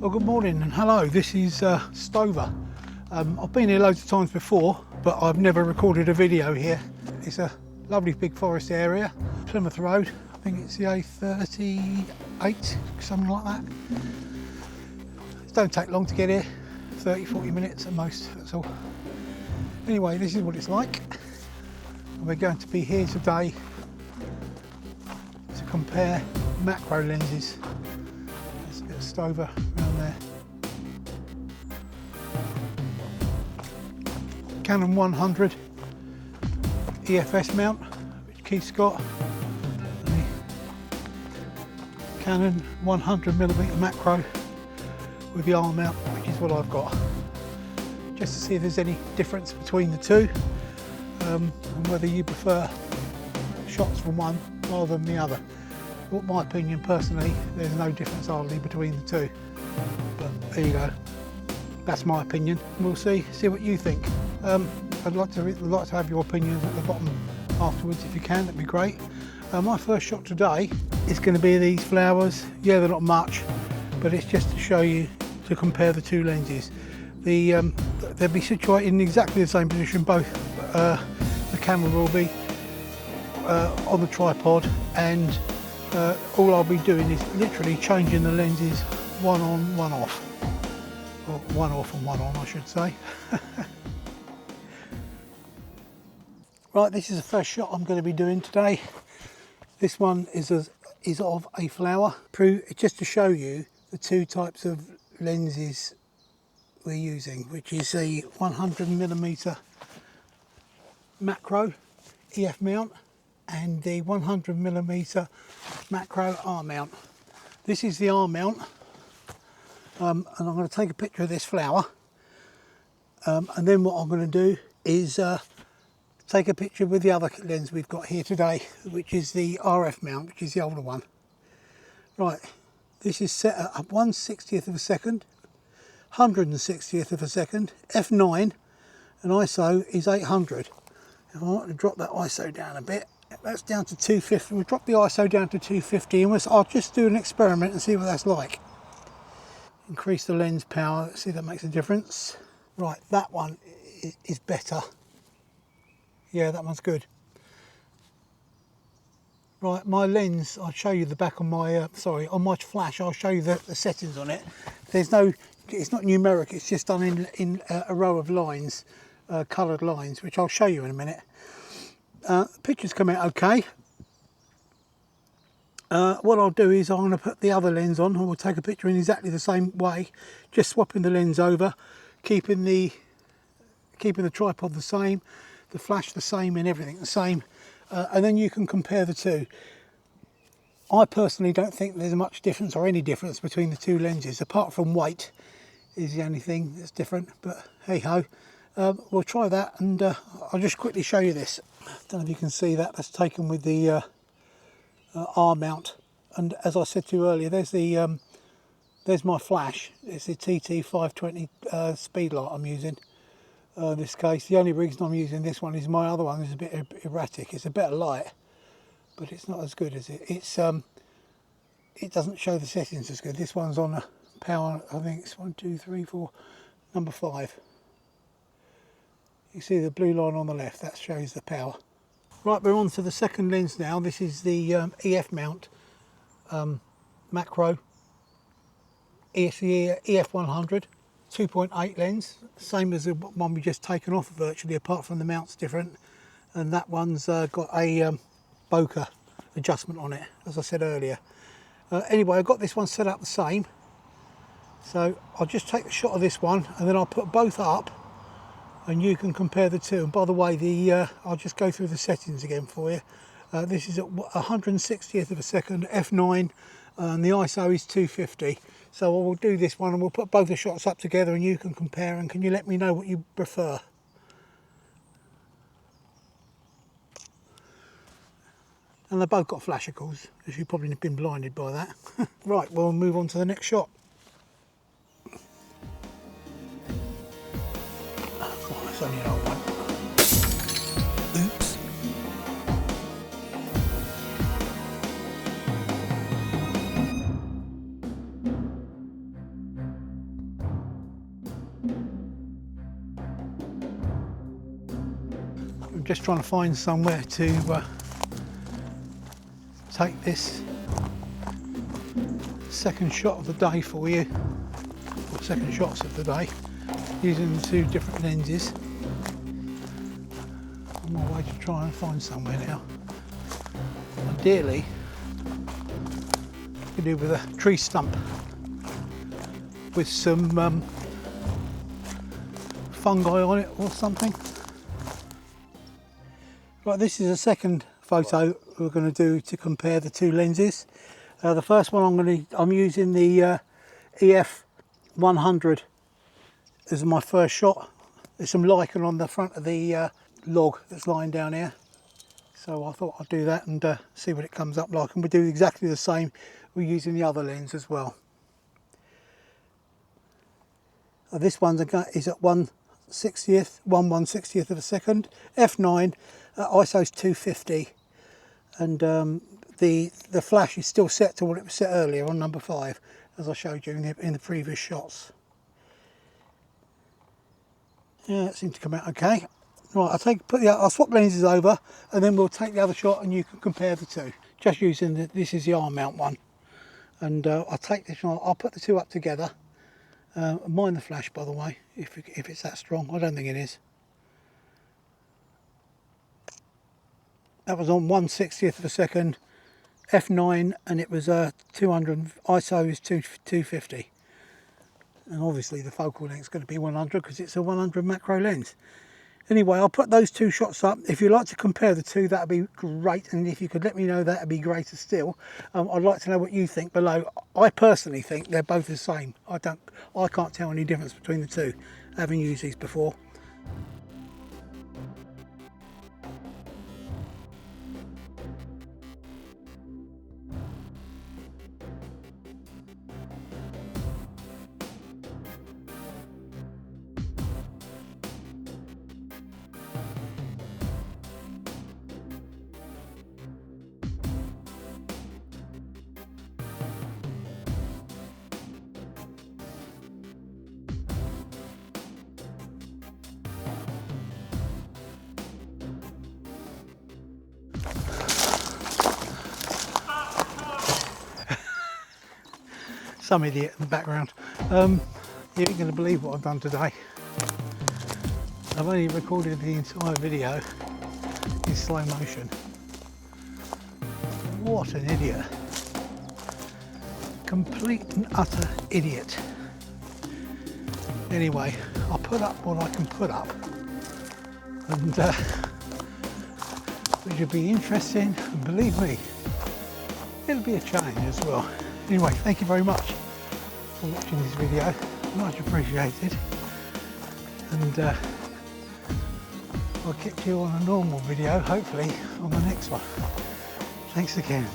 Well, good morning and hello, this is Stover. I've been here loads of times before, but I've never recorded a video here. It's a lovely big forest area, Plymouth Road. I think it's the A38, something like that. It don't take long to get here, 30-40 minutes at most, that's all. Anyway, this is what it's like. We're going to be here today to compare macro lenses. There's a bit of Stover around there. Canon 100 EF-EOS mount, which Keith's got. And the Canon 100mm macro with the R mount, which is what I've got. Just to see if there's any difference between the two, and whether you prefer shots from one rather than the other. But my opinion personally, there's no difference hardly between the two. But there you go. That's my opinion. We'll see what you think. I'd like to have your opinions at the bottom afterwards if you can, that'd be great. My first shot today is going to be these flowers. Yeah, they're not much, but it's just to show you, to compare the two lenses. They'll be situated in exactly the same position, both. The camera will be on the tripod, and all I'll be doing is literally changing the lenses one on, one off. Or one off and one on, I should say. Right, this is the first shot I'm going to be doing today. This one is of a flower. Just to show you the two types of lenses we're using, which is a 100mm macro EF mount and the 100mm macro R mount. This is the R mount, and I'm going to take a picture of this flower, and then what I'm going to do is take a picture with the other lens we've got here today, which is the RF mount, which is the older one. Right, this is set at 1/60th of a second, 160th of a second, f9, and ISO is 800. If I want to drop that ISO down a bit, that's down to 250. We'll drop the ISO down to 250, and I'll just do an experiment and see what that's like. Increase the lens power, let's see if that makes a difference. Right, that one is better. Yeah, that one's good. Right, my lens, I'll show you the back on my, on my flash, I'll show you the settings on it. There's no, it's not numeric, it's just done in a row of lines, coloured lines, which I'll show you in a minute. Pictures come out okay. What I'll do is I'm going to put the other lens on, and we'll take a picture in exactly the same way, just swapping the lens over, keeping the tripod the same, the flash the same, and everything the same, and then you can compare the two. I personally don't think there's much difference or any difference between the two lenses, apart from weight is the only thing that's different, but hey ho. We'll try that, and I'll just quickly show you this. I don't know if you can see that, that's taken with the R mount, and as I said to you earlier, there's my flash. It's the TT520 speed light I'm using. In this case, the only reason I'm using this one is my other one is a bit erratic. It's a better light, but it's not as good as it. It doesn't show the settings as good. This one's on a power, I think it's 1, 2, 3, 4, number 5. You see the blue line on the left, that shows the power. Right, we're on to the second lens now. This is the EF mount macro. It's the EF100 2.8 lens, same as the one we just taken off virtually, apart from the mount's different, and that one's got a bokeh adjustment on it, as I said earlier. Anyway, I've got this one set up the same, so I'll just take a shot of this one and then I'll put both up and you can compare the two. And by the way, I'll just go through the settings again for you. This is at 160th of a second, f9, and the ISO is 250. So we'll do this one and we'll put both the shots up together and you can compare, and can you let me know what you prefer? And they've both got flashicles, as you've probably been blinded by that. Right, we'll move on to the next shot. Oh, it's only an old one. Oops. just trying to find somewhere to take this second shot of the day for you, or second shots of the day, using the two different lenses. On my way to try and find somewhere now. Ideally, you could do with a tree stump with some fungi on it or something. Right, this is a second photo we're going to do to compare the two lenses. The first one I'm using the EF-100 as my first shot. There's some lichen on the front of the log that's lying down here, so I thought I'd do that and see what it comes up like, and we'll do exactly the same. We're using the other lens as well. This one is at 1/60th of a second, f9, ISO is 250, and the flash is still set to what it was set earlier on number 5, as I showed you in the previous shots. Yeah, it seemed to come out okay. Right, I'll swap lenses over, and then we'll take the other shot and you can compare the two. Just using this is the arm mount one, and I'll take this one. I'll put the two up together. Mind the flash, by the way, if it's that strong. I don't think it is. That was on 1/60th of a second, f9, and it was 200. ISO is 250, and obviously the focal length is going to be 100 because it's a 100 macro lens. Anyway, I'll put those two shots up. If you'd like to compare the two, that'd be great, and if you could let me know, that'd be greater still. I'd like to know what you think below. I personally think they're both the same. I can't tell any difference between the two, having used these before. Some idiot in the background. You ain't going to believe what I've done today. I've only recorded the entire video in slow motion. What an idiot. Complete and utter idiot. Anyway, I'll put up what I can put up, and which will be interesting, and believe me, it'll be a challenge as well. Anyway, thank you very much for watching this video, much appreciated, and I'll catch you on a normal video, hopefully on the next one. Thanks again.